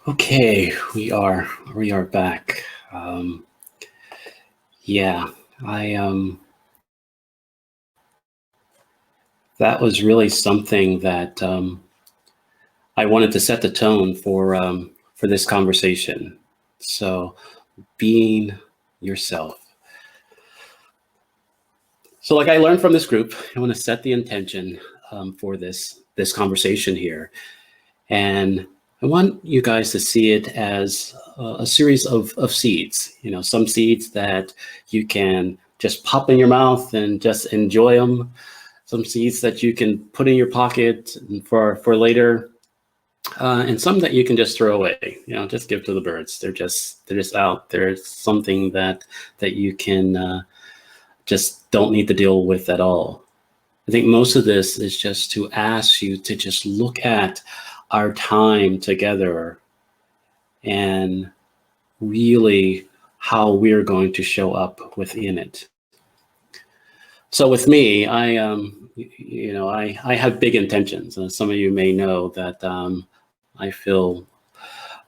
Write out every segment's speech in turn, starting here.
Okay, we are back. Um, yeah, I that was really something that I wanted to set the tone for this conversation. So, being yourself. So, like I learned from this group, I want to set the intention for this conversation here, and I want you guys to see it as a series of seeds. Some seeds that you can just pop in your mouth and just enjoy them. Some seeds that you can put in your pocket for later, and some that you can just throw away. Just give to the birds. They're just out. There's something that you can just don't need to deal with at all. I think most of this is just to ask you to just look at our time together and really how we're going to show up within it. So with me, I have big intentions. Some of you may know that I feel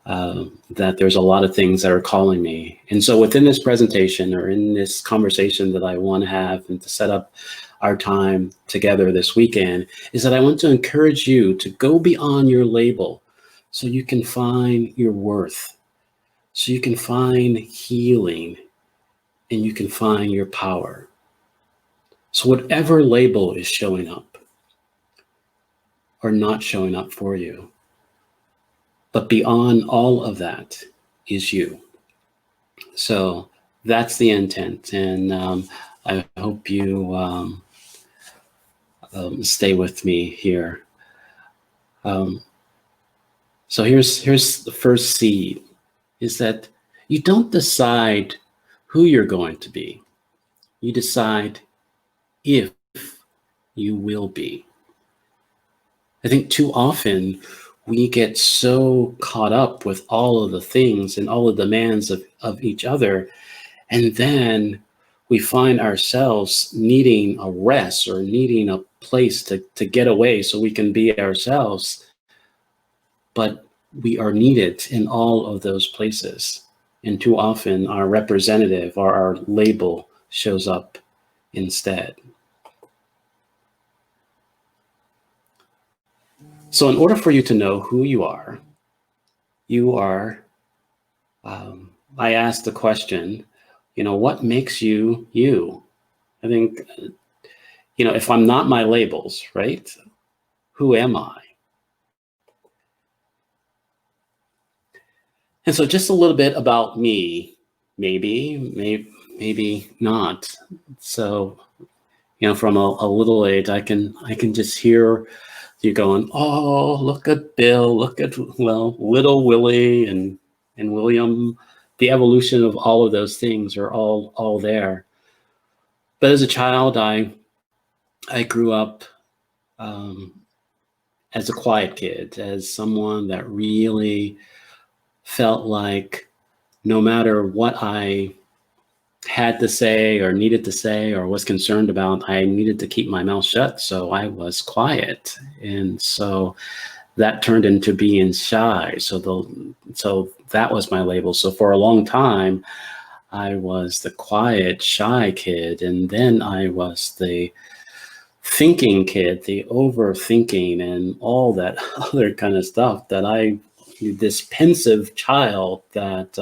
that there's a lot of things that are calling me. And so within this presentation or in this conversation that I want to have and to set up our time together this weekend is that I want to encourage you to go beyond your label so you can find your worth, so you can find healing, and you can find your power. So whatever label is showing up or not showing up for you, but beyond all of that is you. So that's the intent, and I hope you stay with me here. So here's the first seed, is that you don't decide who you're going to be. You decide if you will be. I think too often we get so caught up with all of the things and all the demands of each other, and then we find ourselves needing a rest or needing a place to get away so we can be ourselves. But we are needed in all of those places. And too often our representative or our label shows up instead. So in order for you to know who you are, I asked the question, what makes you you? I think, if I'm not my labels, right? Who am I? And so just a little bit about me, maybe not. So, from a little age, I can just hear you going, oh, look at Bill, look at, little Willie and William. The evolution of all of those things are all there. But as a child, I grew up as a quiet kid, as someone that really felt like no matter what I had to say or needed to say or was concerned about, I needed to keep my mouth shut. So I was quiet. And so that turned into being shy. So that was my label. So for a long time, I was the quiet, shy kid. And then I was the thinking kid, the overthinking and all that other kind of stuff this pensive child that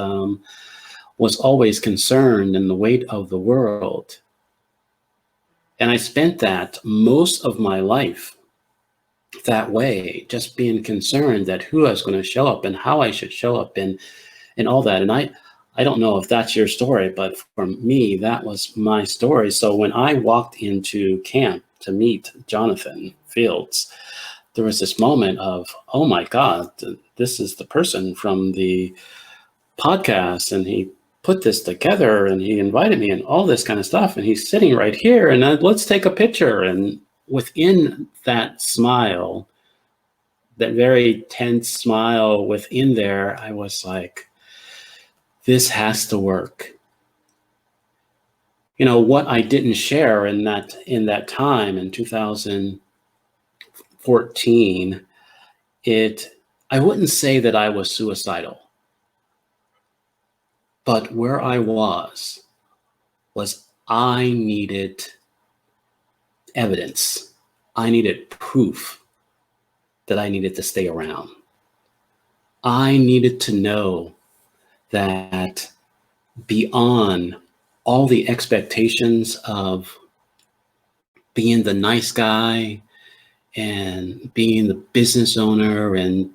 was always concerned in the weight of the world. And I spent that most of my life that way, just being concerned that who I was going to show up and how I should show up and all that. And I don't know if that's your story, but for me, that was my story. So when I walked into camp to meet Jonathan Fields, there was this moment of, oh my God, this is the person from the podcast, and he put this together and he invited me and all this kind of stuff, and he's sitting right here, and let's take a picture. And within that smile, that very tense smile within there, I was like, this has to work. What I didn't share in that time in 2014, I wouldn't say that I was suicidal, but where I was I needed evidence. I needed proof that I needed to stay around. I needed to know that beyond all the expectations of being the nice guy and being the business owner and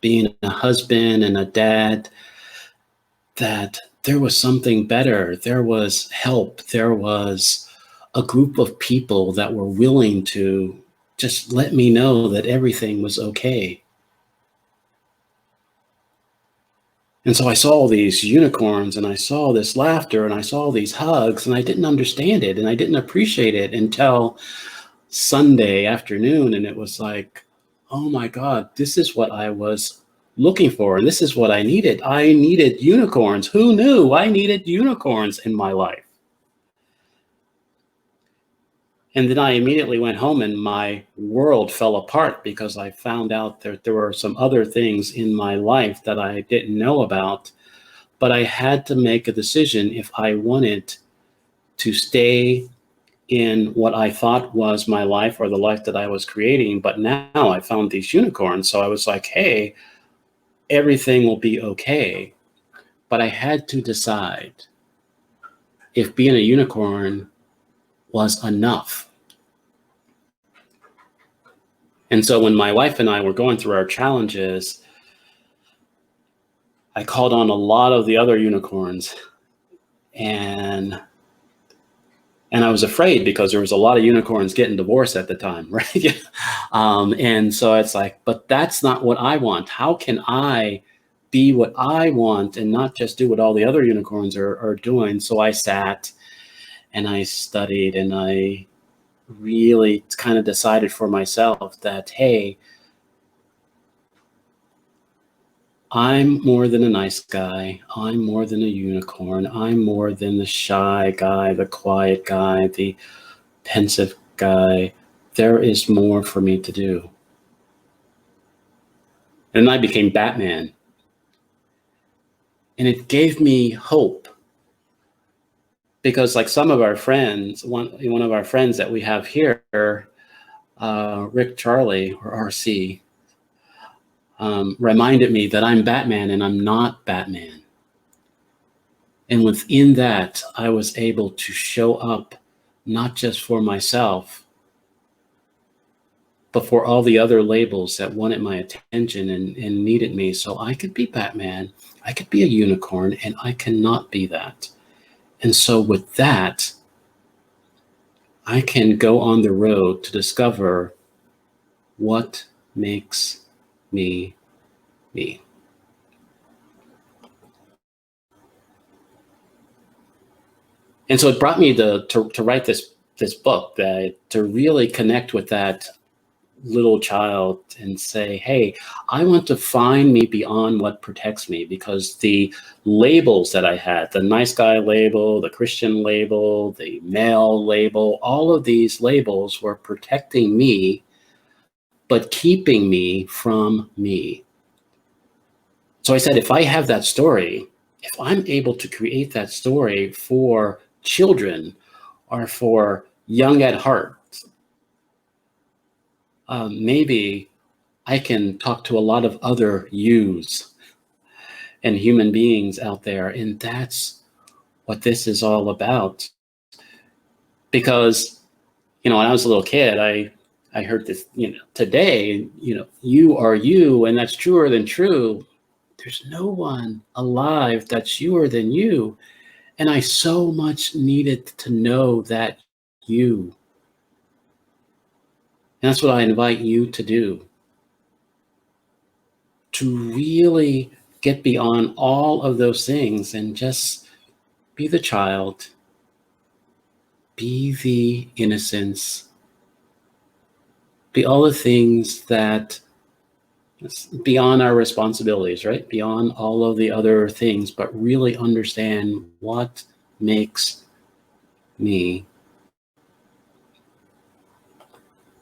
being a husband and a dad, that there was something better. There was help. There was a group of people that were willing to just let me know that everything was okay. And so I saw these unicorns and I saw this laughter and I saw these hugs and I didn't understand it and I didn't appreciate it until Sunday afternoon. And it was like, oh my God, this is what I was looking for. And this is what I needed. I needed unicorns. Who knew I needed unicorns in my life? And then I immediately went home and my world fell apart because I found out that there were some other things in my life that I didn't know about. But I had to make a decision if I wanted to stay in what I thought was my life or the life that I was creating. But now I found these unicorns. So I was like, hey, everything will be okay. But I had to decide if being a unicorn was enough. And so when my wife and I were going through our challenges, I called on a lot of the other unicorns, and I was afraid because there was a lot of unicorns getting divorced at the time, right? And so it's like, but that's not what I want. How can I be what I want and not just do what all the other unicorns are doing? So I sat and I studied and I really kind of decided for myself that, hey, I'm more than a nice guy. I'm more than a unicorn. I'm more than the shy guy, the quiet guy, the pensive guy. There is more for me to do. And I became Batman. And it gave me hope. Because like some of our friends, one of our friends that we have here, Rick Charlie, or RC, reminded me that I'm Batman and I'm not Batman. And within that, I was able to show up not just for myself, but for all the other labels that wanted my attention and needed me. So I could be Batman, I could be a unicorn, and I cannot be that. And so with that, I can go on the road to discover what makes me me. And so it brought me to write this book, that to really connect with that little child and say, hey, I want to find me beyond what protects me, because the labels that I had, the nice guy label, the Christian label, the male label, all of these labels were protecting me, but keeping me from me. So I said, if I have that story, if I'm able to create that story for children or for young at heart, maybe I can talk to a lot of other yous and human beings out there. And that's what this is all about. Because, when I was a little kid, I heard this, today, you are you, and that's truer than true. There's no one alive that's youer than you. And I so much needed to know that you. And that's what I invite you to do. To really get beyond all of those things and just be the child, be the innocence, be all the things that beyond our responsibilities, right? Beyond all of the other things, but really understand what makes me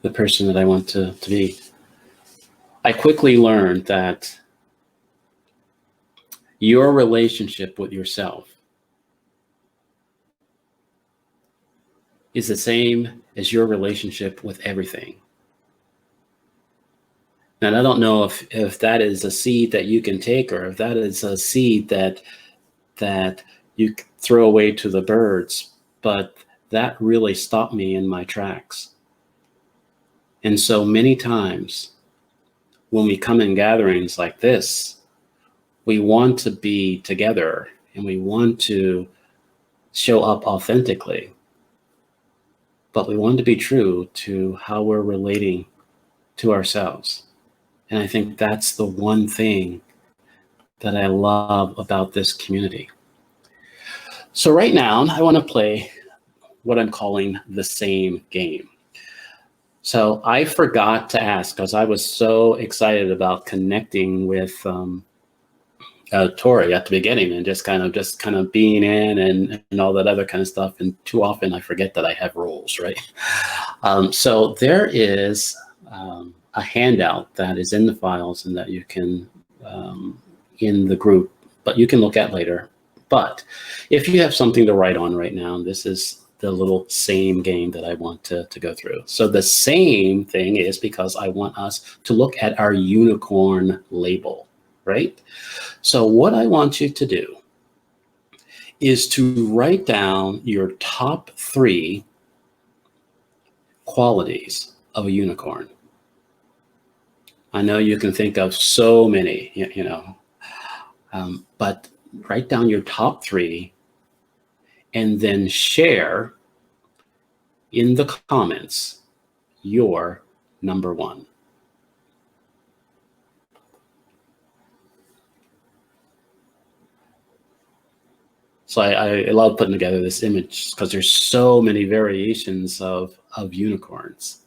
the person that I want to be. I quickly learned that your relationship with yourself is the same as your relationship with everything. And I don't know if that is a seed that you can take, or if that is a seed that you throw away to the birds, but that really stopped me in my tracks. And so many times when we come in gatherings like this, we want to be together and we want to show up authentically, but we want to be true to how we're relating to ourselves. And I think that's the one thing that I love about this community. So right now, I want to play what I'm calling the same game. So I forgot to ask, because I was so excited about connecting with Tori at the beginning and just kind of being in and all that other kind of stuff. And too often I forget that I have roles, right? So there is a handout that is in the files and that you can in the group, but you can look at later. But if you have something to write on right now, this is the little same game that I want to go through. So the same thing is because I want us to look at our unicorn label, right? So what I want you to do is to write down your top 3 qualities of a unicorn. I know you can think of so many, but write down your top 3 and then share in the comments your number 1. So I love putting together this image because there's so many variations of unicorns.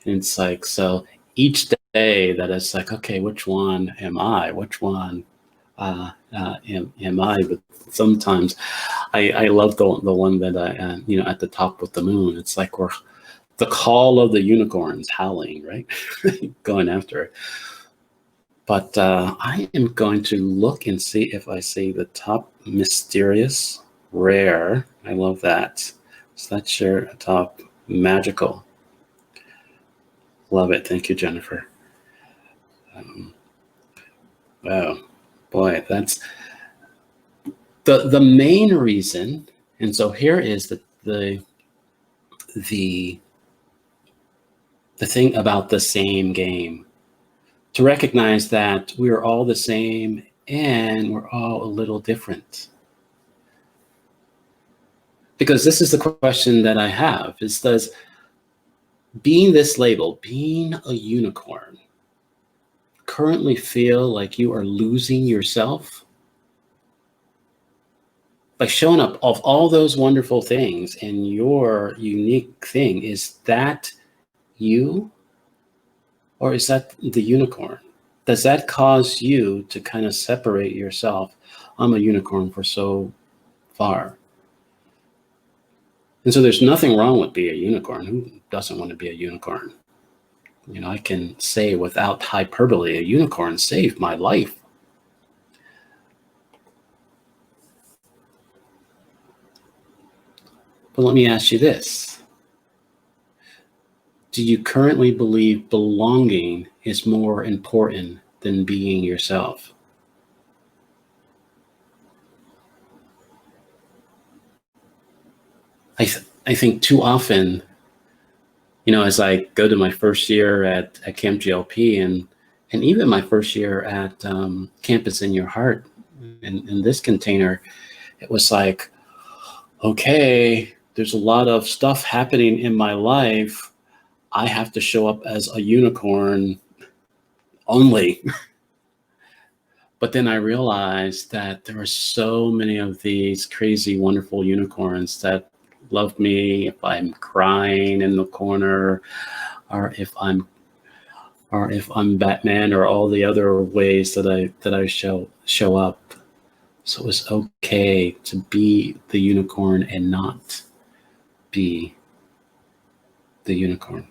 And it's like, so each day that it's like, okay, which one am I? Which one am I? But sometimes I love the one that I, at the top with the moon. It's like we're the call of the unicorns howling, right? Going after it. But I am going to look and see if I see the top mysterious, rare. I love that. So that's your top magical. Love it. Thank you, Jennifer. Wow, boy, that's the main reason. And so here is the thing about the same game. To recognize that we're all the same and we're all a little different. Because this is the question that I have, is does being this label, being a unicorn, currently feel like you are losing yourself? By showing up of all those wonderful things and your unique thing, is that you? Or is that the unicorn? Does that cause you to kind of separate yourself? I'm a unicorn for so far. And so there's nothing wrong with being a unicorn. Who doesn't want to be a unicorn? I can say without hyperbole, a unicorn saved my life. But let me ask you this. Do you currently believe belonging is more important than being yourself? I think too often, as I go to my first year at Camp GLP and even my first year at Campus in Your Heart, in this container, it was like, okay, there's a lot of stuff happening in my life. I have to show up as a unicorn only. But then I realized that there are so many of these crazy, wonderful unicorns that love me if I'm crying in the corner, or if I'm Batman, or all the other ways that I show up. So it's okay to be the unicorn and not be the unicorn.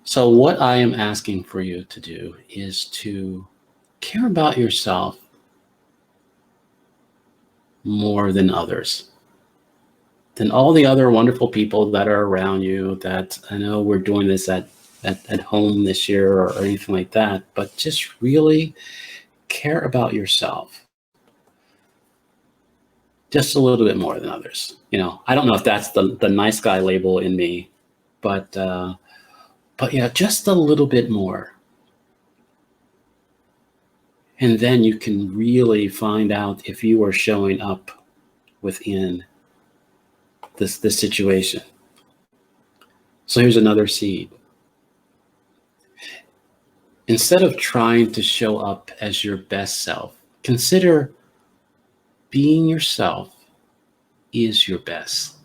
So what I am asking for you to do is to care about yourself more than others, than all the other wonderful people that are around you. That I know we're doing this at home this year or anything like that, but just really care about yourself just a little bit more than others. I don't know if that's the nice guy label in me, but yeah, just a little bit more. And then you can really find out if you are showing up within this situation. So here's another seed. Instead of trying to show up as your best self, consider being yourself is your best.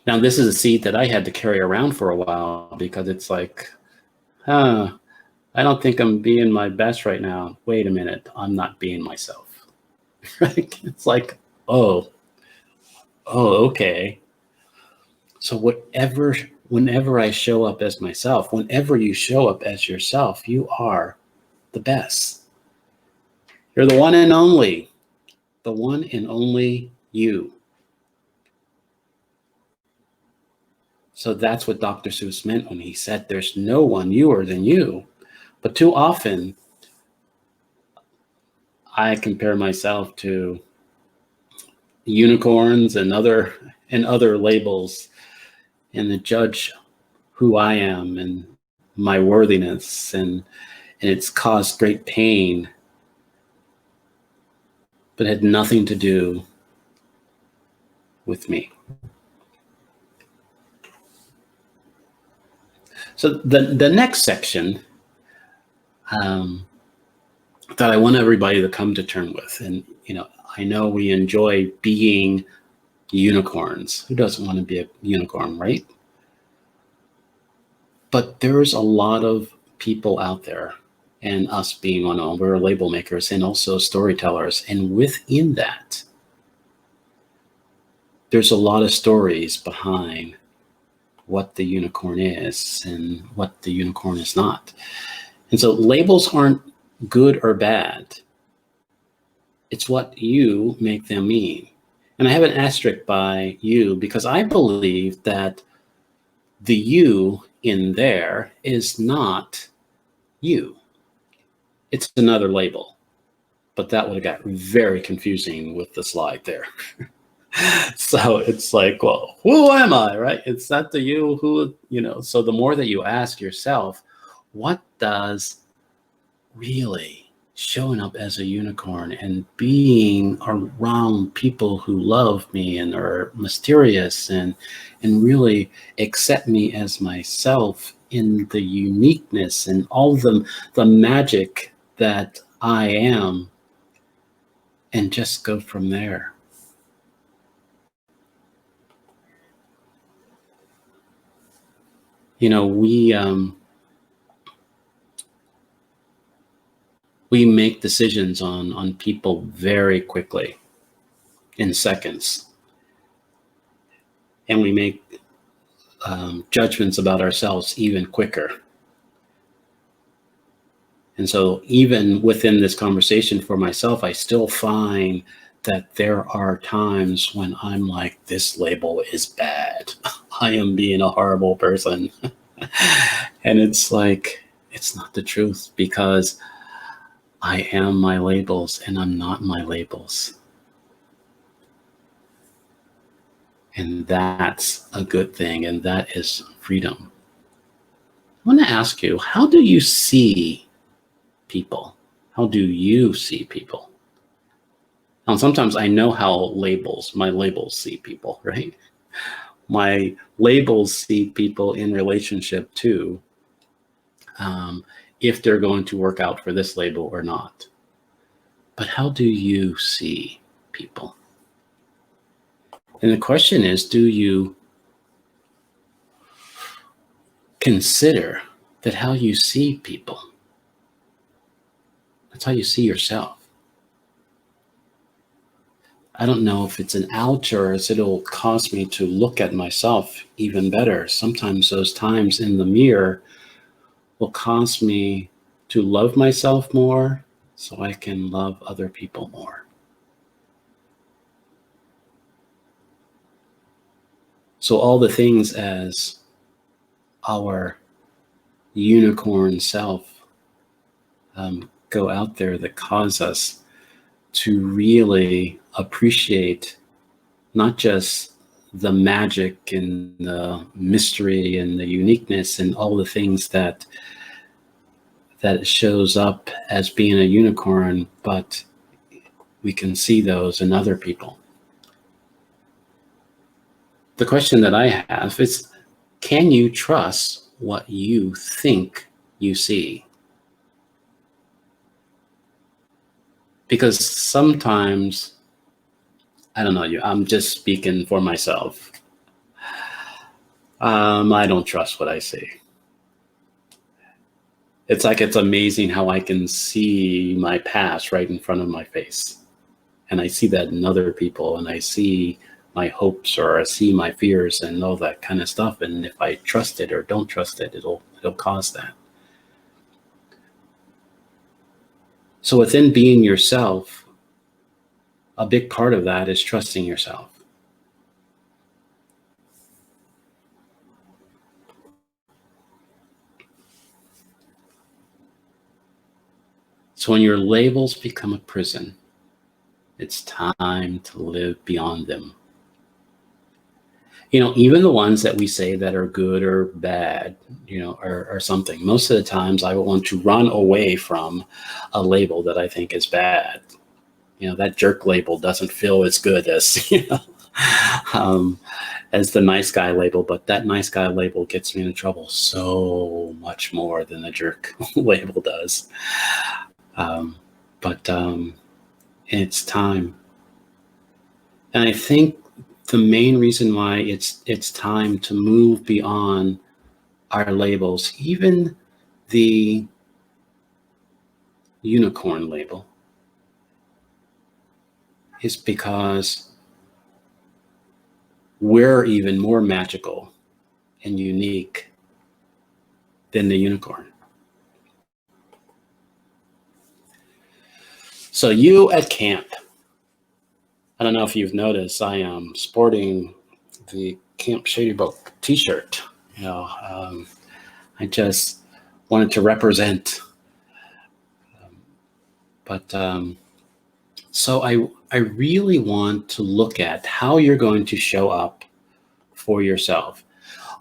Now, this is a seed that I had to carry around for a while because it's like, I don't think I'm being my best right now. Wait a minute, I'm not being myself. Right? It's like, oh, okay. So whenever I show up as myself, whenever you show up as yourself, you are the best. You're the one and only you. So that's what Dr. Seuss meant when he said there's no one newer than you. But too often, I compare myself to unicorns and other labels, and to judge who I am and my worthiness, and it's caused great pain, but had nothing to do with me. So the next section that I want everybody to come to terms with, and I know we enjoy being unicorns. Who doesn't want to be a unicorn, right? But there's a lot of people out there, and us being one, we're label makers and also storytellers, and within that, there's a lot of stories behind what the unicorn is and what the unicorn is not. And so labels aren't good or bad. It's what you make them mean. And I have an asterisk by you because I believe that the you in there is not you. It's another label. But that would have got very confusing with the slide there. So it's like, well, who am I, right? It's not the you who, so the more that you ask yourself, what does really showing up as a unicorn and being around people who love me and are mysterious and really accept me as myself in the uniqueness and all the magic that I am, and just go from there. We make decisions on people very quickly, in seconds, and we make judgments about ourselves even quicker. And so even within this conversation for myself, I still find that there are times when I'm like, this label is bad. I am being a horrible person. And it's like, it's not the truth, because I am my labels and I'm not my labels. And that's a good thing, and that is freedom. I want to ask you, how do you see people? How do you see people? Now, sometimes I know how my labels see people, right? My labels see people in relationship to if they're going to work out for this label or not. But how do you see people? And the question is, do you consider that how you see people, that's how you see yourself? I don't know if it's an ouch or it'll cause me to look at myself even better. Sometimes those times in the mirror will cause me to love myself more so I can love other people more. So all the things as our unicorn self go out there that cause us to really appreciate not just the magic and the mystery and the uniqueness and all the things that shows up as being a unicorn, but we can see those in other people. The question that I have is, can you trust what you think you see? Because sometimes, I don't know, I'm just speaking for myself. I don't trust what I see. It's like, it's amazing how I can see my past right in front of my face. And I see that in other people, and I see my hopes, or I see my fears and all that kind of stuff. And if I trust it or don't trust it, it'll cause that. So within being yourself, a big part of that is trusting yourself. So when your labels become a prison, it's time to live beyond them. You know, even the ones that we say that are good or bad, you know, or something, most of the times I will want to run away from a label that I think is bad. You know, that jerk label doesn't feel as good as, as the nice guy label, but that nice guy label gets me into trouble so much more than the jerk label does. But it's time. And I think the main reason why it's time to move beyond our labels, even the unicorn label, is because we're even more magical and unique than the unicorn. So you at camp, I don't know if you've noticed, I am sporting the Camp Shady Brook t-shirt. You know, I just wanted to represent. So I really want to look at how you're going to show up for yourself.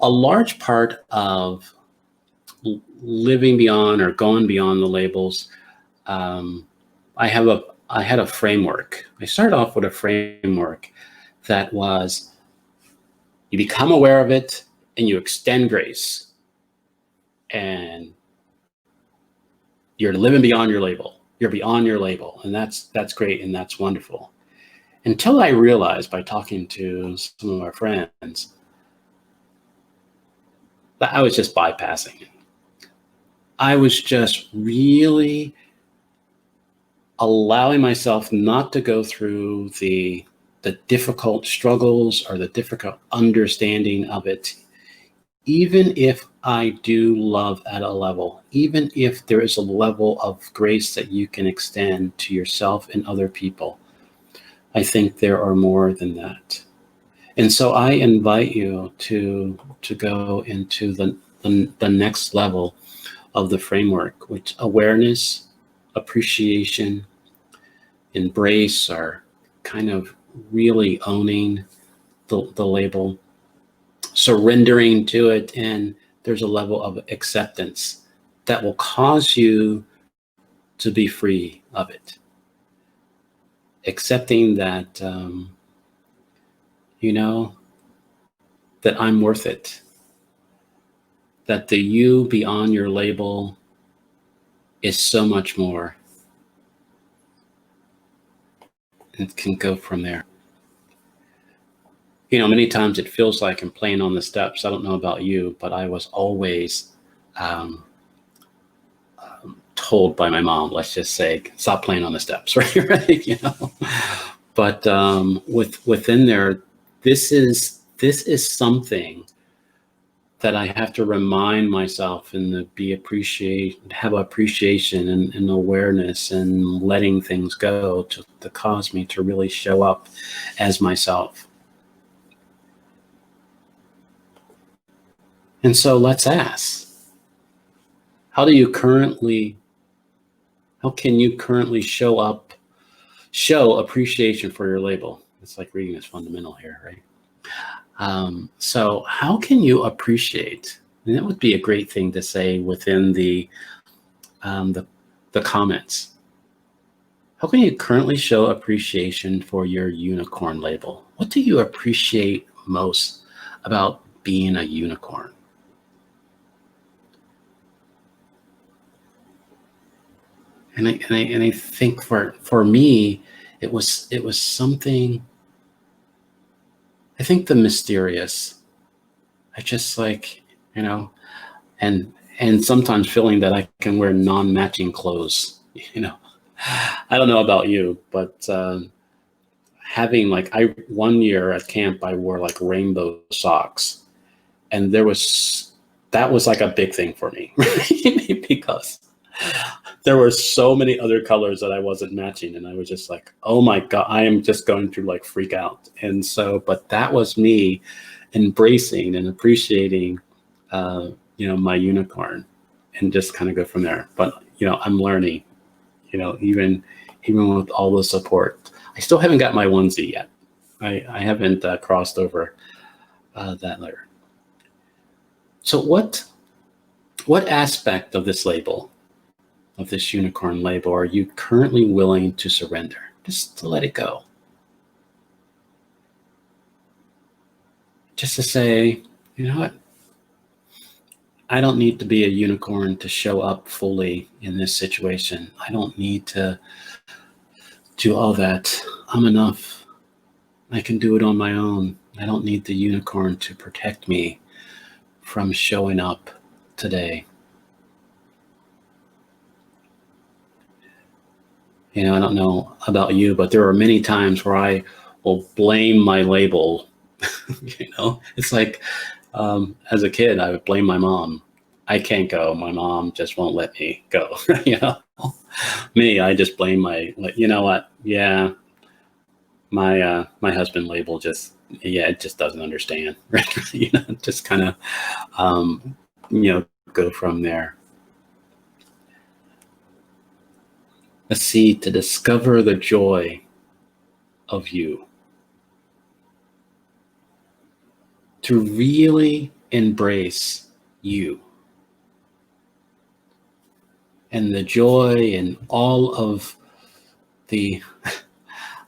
A large part of living beyond or going beyond the labels, I had a framework. I started off with a framework that was, you become aware of it and you extend grace, and you're living beyond your label. You're beyond your label, and that's great and that's wonderful. Until I realized, by talking to some of our friends, that I was just bypassing it. I was just really allowing myself not to go through the difficult struggles or the difficult understanding of it, even if I do love at a level, even if there is a level of grace that you can extend to yourself and other people. I think there are more than that. And so I invite you to go into the next level of the framework, which awareness, appreciation, embrace, are kind of really owning the label, surrendering to it, and there's a level of acceptance that will cause you to be free of it. Accepting that, that I'm worth it, that the you beyond your label is so much more. It can go from there. You know, many times it feels like I'm playing on the steps. I don't know about you, but I was always told by my mom, let's just say, stop playing on the steps, right? You know, But within there, this is something that I have to remind myself and have appreciation and awareness and letting things go to cause me to really show up as myself. And so let's ask, how can you currently show appreciation for your label? It's like reading is fundamental here, right? So how can you appreciate? And that would be a great thing to say within the comments. How can you currently show appreciation for your unicorn label? What do you appreciate most about being a unicorn? And I think for me, it was something. I think the mysterious. I just like, and sometimes feeling that I can wear non-matching clothes. I don't know about you, but having one year at camp I wore like rainbow socks, and that was like a big thing for me, right? Because there were so many other colors that I wasn't matching, and I was just like, oh my God, I am just going to like freak out. And so, but that was me embracing and appreciating, my unicorn, and just kind of go from there. But, I'm learning, even with all the support, I still haven't got my onesie yet. I haven't crossed over that layer. So what aspect of this label, of this unicorn label, are you currently willing to surrender? Just to let it go. Just to say, you know what? I don't need to be a unicorn to show up fully in this situation. I don't need to do all that. I'm enough. I can do it on my own. I don't need the unicorn to protect me from showing up today. I don't know about you, but there are many times where I will blame my label. It's like, as a kid, I would blame my mom. I can't go. My mom just won't let me go. Me, I just blame you know what? Yeah, my husband label it just doesn't understand, right? Just kind of, go from there. Let's see, to discover the joy of you. To really embrace you. And the joy and all of the, I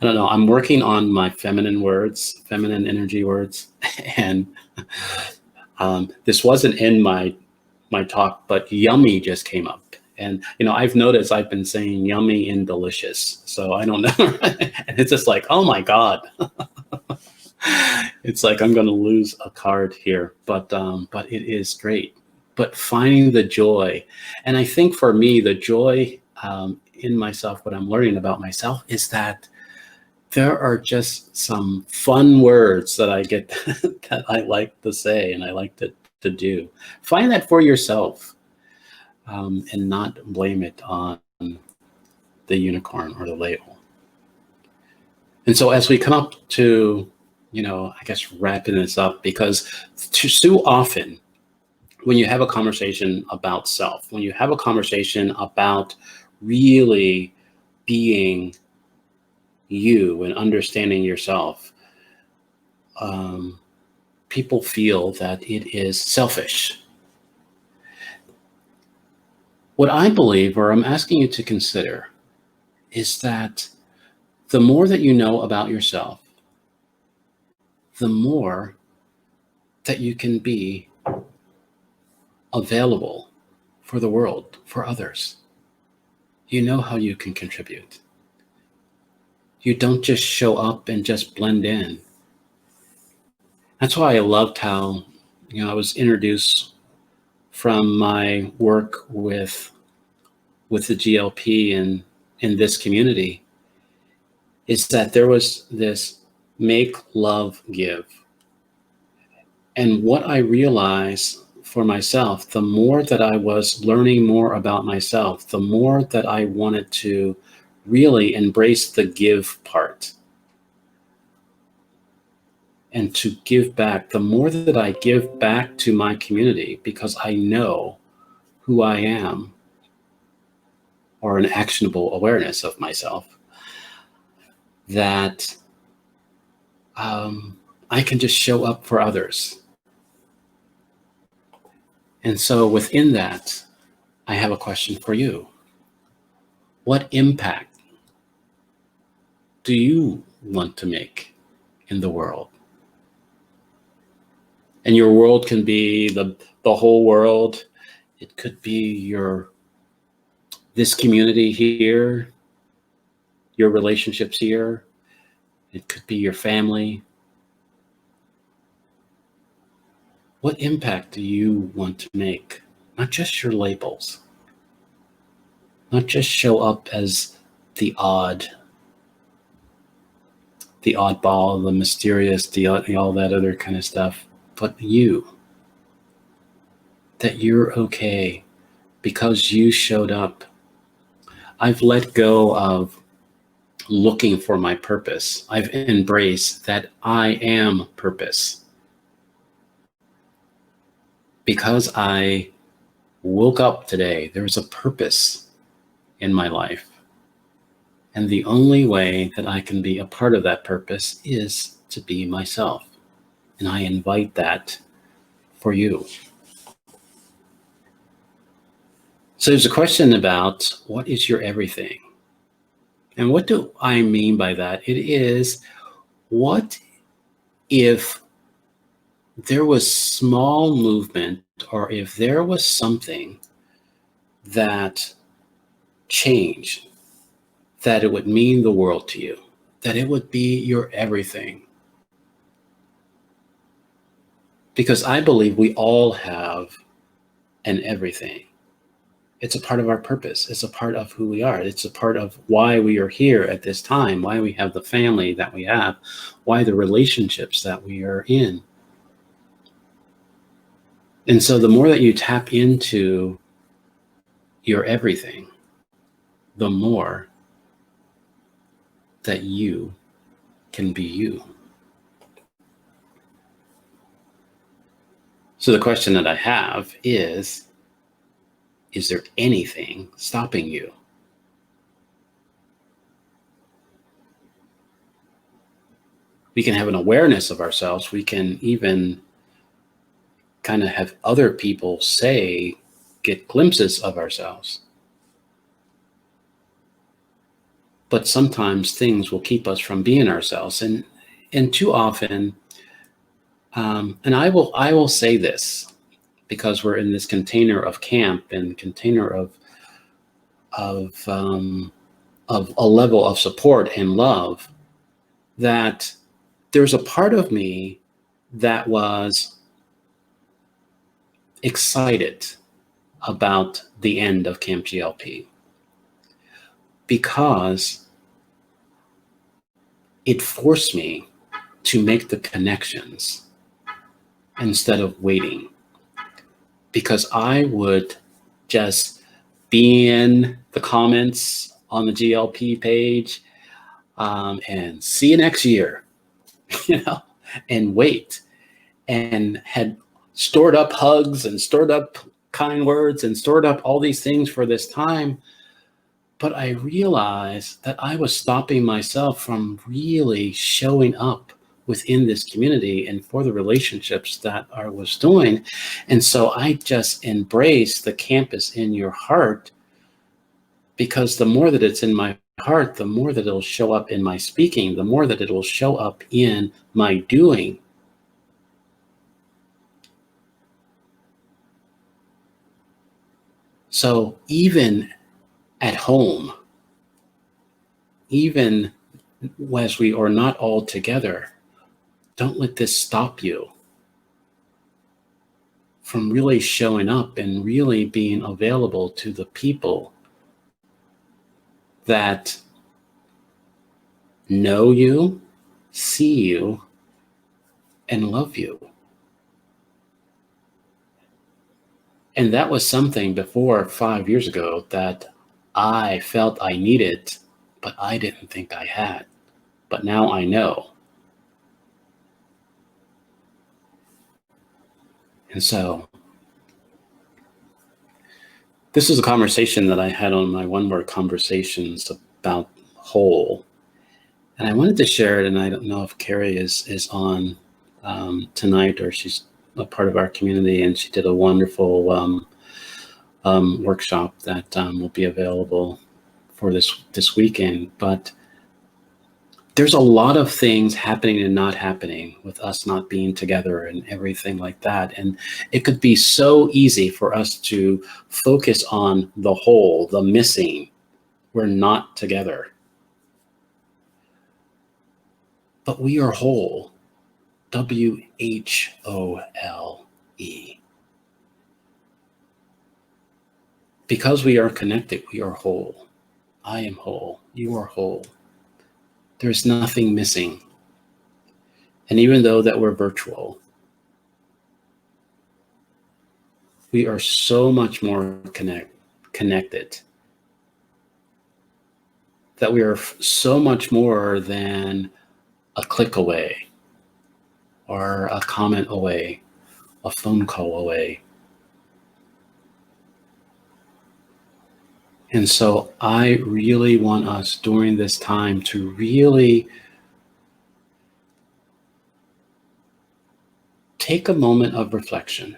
don't know, I'm working on my feminine energy words. And this wasn't in my talk, but yummy just came up. And, I've noticed I've been saying yummy and delicious. So I don't know. And it's just like, oh my God. It's like I'm going to lose a card here, but it is great. But finding the joy, and I think for me, the joy in myself, what I'm learning about myself, is that there are just some fun words that I get that I like to say and I like to do. Find that for yourself, and not blame it on the unicorn or the label. And so as we come up to, I guess wrapping this up, because too often when you have a conversation about self, when you have a conversation about really being you and understanding yourself, people feel that it is selfish. What I believe, or I'm asking you to consider, is that the more that you know about yourself, the more that you can be available for the world, for others. You know how you can contribute. You don't just show up and just blend in. That's why I loved how, I was introduced from my work with the GLP and in this community. is that there was this make, love, give. And what I realized for myself, the more that I was learning more about myself, the more that I wanted to really embrace the give part and to give back, the more that I give back to my community because I know who I am, or an actionable awareness of myself, that I can just show up for others. And so within that, I have a question for you. What impact do you want to make in the world? And your world can be the whole world. It could be this community here, your relationships here. It could be your family. What impact do you want to make? Not just your labels. Not just show up as the oddball, the mysterious, all that other kind of stuff, but that you're okay because you showed up. I've let go of looking for my purpose. I've embraced that I am purpose. Because I woke up today, there's a purpose in my life. And the only way that I can be a part of that purpose is to be myself. And I invite that for you. So there's a question about what is your everything? And what do I mean by that? It is, what if there was small movement, or if there was something that changed, that it would mean the world to you, that it would be your everything? Because I believe we all have an everything. It's a part of our purpose. It's a part of who we are. It's a part of why we are here at this time, why we have the family that we have, why the relationships that we are in. And so the more that you tap into your everything, the more that you can be you. So the question that I have is there anything stopping you? We can have an awareness of ourselves. We can even kind of have other people get glimpses of ourselves. But sometimes things will keep us from being ourselves. And too often, and I will say this, because we're in this container of camp and container of a level of support and love, that there's a part of me that was excited about the end of Camp GLP, because it forced me to make the connections instead of waiting. Because I would just be in the comments on the GLP page and see you next year, and wait, and had stored up hugs and stored up kind words and stored up all these things for this time. But I realized that I was stopping myself from really showing up within this community and for the relationships that I was doing. And so I just embraced the campus in your heart, because the more that it's in my heart, the more that it'll show up in my speaking, the more that it will show up in my doing. So even at home, even as we are not all together, don't let this stop you from really showing up and really being available to the people that know you, see you, and love you. And that was something before 5 years ago that I felt I needed, but I didn't think I had. But now I know. And so this is a conversation that I had on my One Word Conversations about whole. And I wanted to share it, and I don't know if Carrie is on tonight, or she's a part of our community, and she did a wonderful workshop that will be available for this weekend. But there's a lot of things happening and not happening with us not being together and everything like that. And it could be so easy for us to focus on the whole, the missing. We're not together. But we are whole. WHOLE. Because we are connected, we are whole. I am whole. You are whole. There's nothing missing. And even though that we're virtual, we are so much more connected, that we are so much more than a click away, or a comment away, a phone call away. And so I really want us during this time to really take a moment of reflection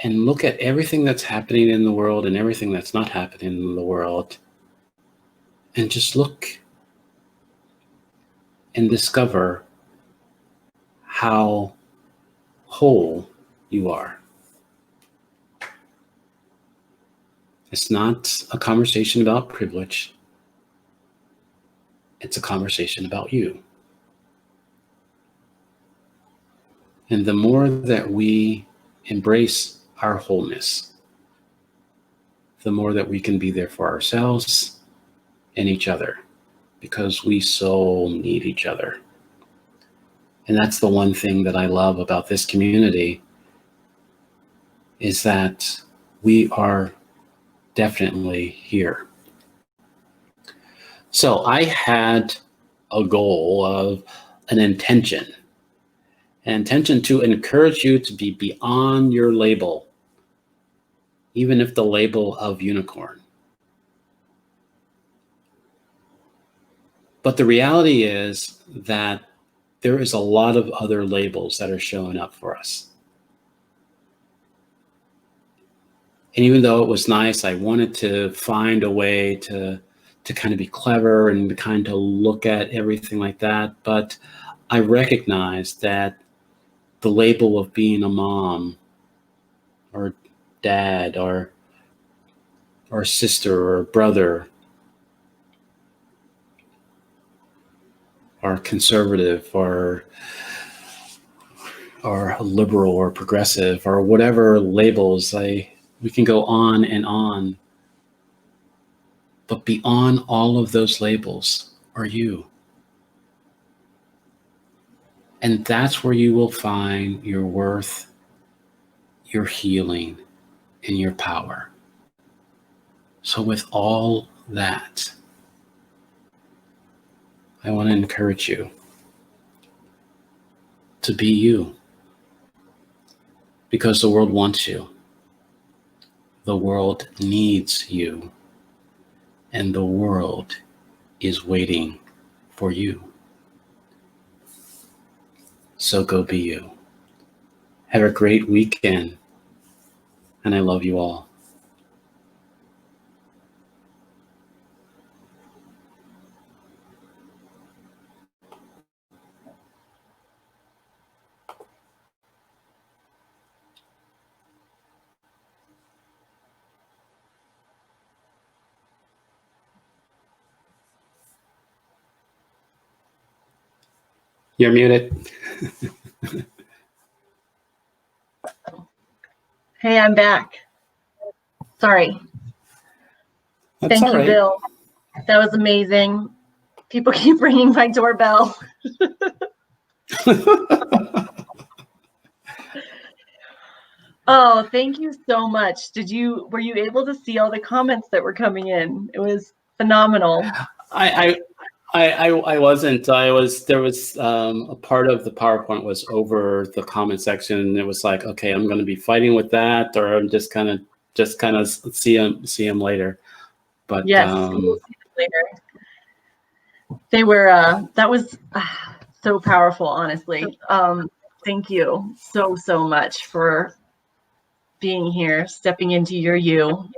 and look at everything that's happening in the world and everything that's not happening in the world, and just look and discover how whole you are. It's not a conversation about privilege. It's a conversation about you. And the more that we embrace our wholeness, the more that we can be there for ourselves and each other, because we so need each other. And that's the one thing that I love about this community, is that we are definitely here. So I had a goal of an intention to encourage you to be beyond your label, even if the label of unicorn. But the reality is that there is a lot of other labels that are showing up for us. And even though it was nice, I wanted to find a way to kind of be clever and to kind of look at everything like that. But I recognized that the label of being a mom or dad or sister or brother or conservative or liberal or progressive or whatever labels, we can go on and on. But beyond all of those labels are you. And that's where you will find your worth, your healing, and your power. So with all that, I want to encourage you to be you, because the world wants you. The world needs you. And the world is waiting for you. So go be you. Have a great weekend, and I love you all. You're muted. Hey, I'm back. Sorry. That's Thank all you, right. Bill. That was amazing. People keep ringing my doorbell. Oh, thank you so much. Were you able to see all the comments that were coming in? It was phenomenal. I wasn't. There was a part of the PowerPoint was over the comment section, and it was like, okay, I'm going to be fighting with that, or I'm just kind of see them later. But yes, we'll see them later. They were that was so powerful, honestly. Thank you so much for being here, stepping into your you.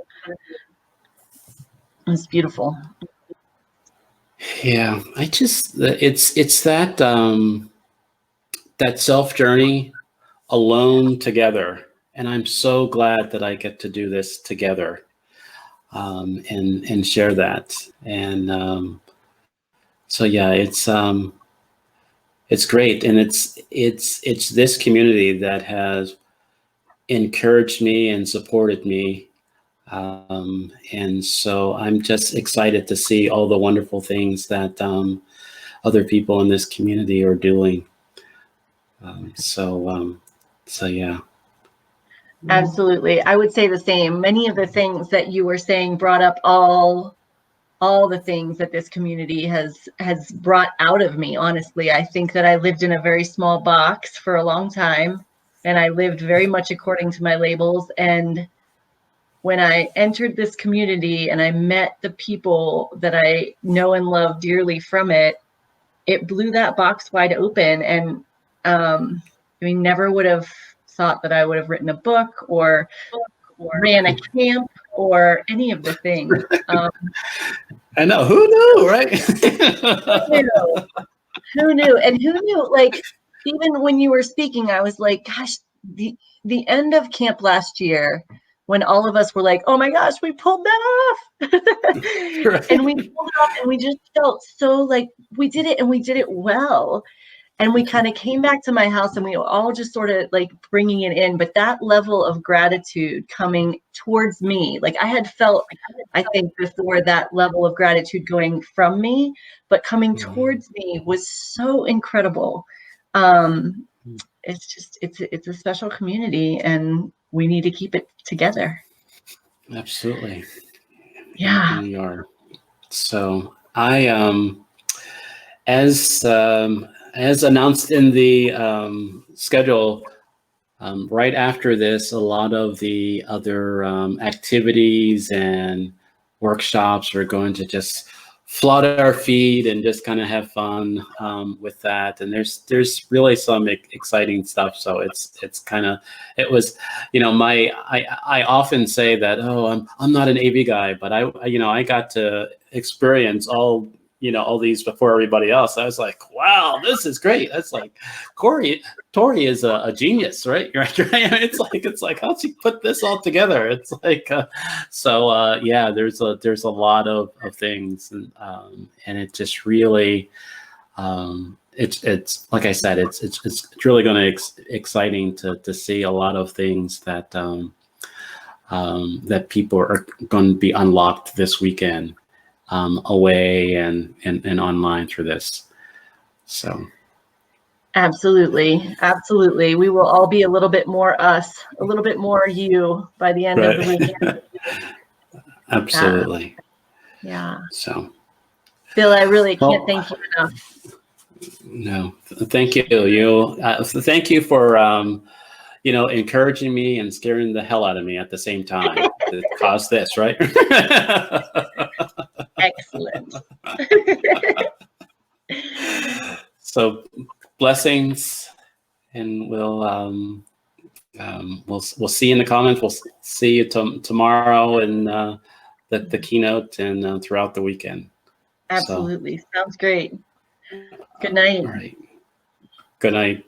It's beautiful. Yeah, it's that that self journey alone together, and I'm so glad that I get to do this together, and share that. And so yeah, it's great, and it's this community that has encouraged me and supported me. And so I'm just excited to see all the wonderful things that other people in this community are doing. So yeah. Absolutely. I would say the same. Many of the things that you were saying brought up all the things that this community has brought out of me. Honestly, I think that I lived in a very small box for a long time, and I lived very much according to my labels. And when I entered this community and I met the people that I know and love dearly from it, it blew that box wide open. And I mean, never would have thought that I would have written a book or ran a camp or any of the things. I know, who knew, right? Who knew? And who knew? Like, even when you were speaking, I was like, gosh, the end of camp last year, when all of us were like, oh my gosh, we pulled that off. Right. And we pulled it off, and we just felt so like we did it, and we did it well. And we kind of came back to my house, and we were all just sort of like bringing it in. But that level of gratitude coming towards me, like I had felt, I think, before, that level of gratitude going from me, but coming towards me was so incredible. It's just, it's a special community, and we need to keep it together. Absolutely. Yeah. And we are. So I, as announced in the schedule, right after this, a lot of the other activities and workshops are going to just flood our feed and just kind of have fun with that. And there's really some exciting stuff. So it was, I often say that, oh, I'm not an AV guy, but I got to experience all these before everybody else. I was like, wow, this is great. That's like Tori is a genius, right? It's like, how'd she put this all together? It's like, yeah, there's a lot of things, and it just really, it's like I said, it's really going to exciting to see a lot of things that that people are going to be unlocked this weekend. Away and online through this. So absolutely we will all be a little bit more us, a little bit more you by the end of the weekend. Absolutely. Yeah. So Bill, I really can't thank you enough. No, thank you. Thank you for encouraging me and scaring the hell out of me at the same time to cause this, right? Excellent. So blessings, and we'll see you in the comments. We'll see you tomorrow in the keynote and throughout the weekend. Absolutely. So. Sounds great. Good night. All right. Good night.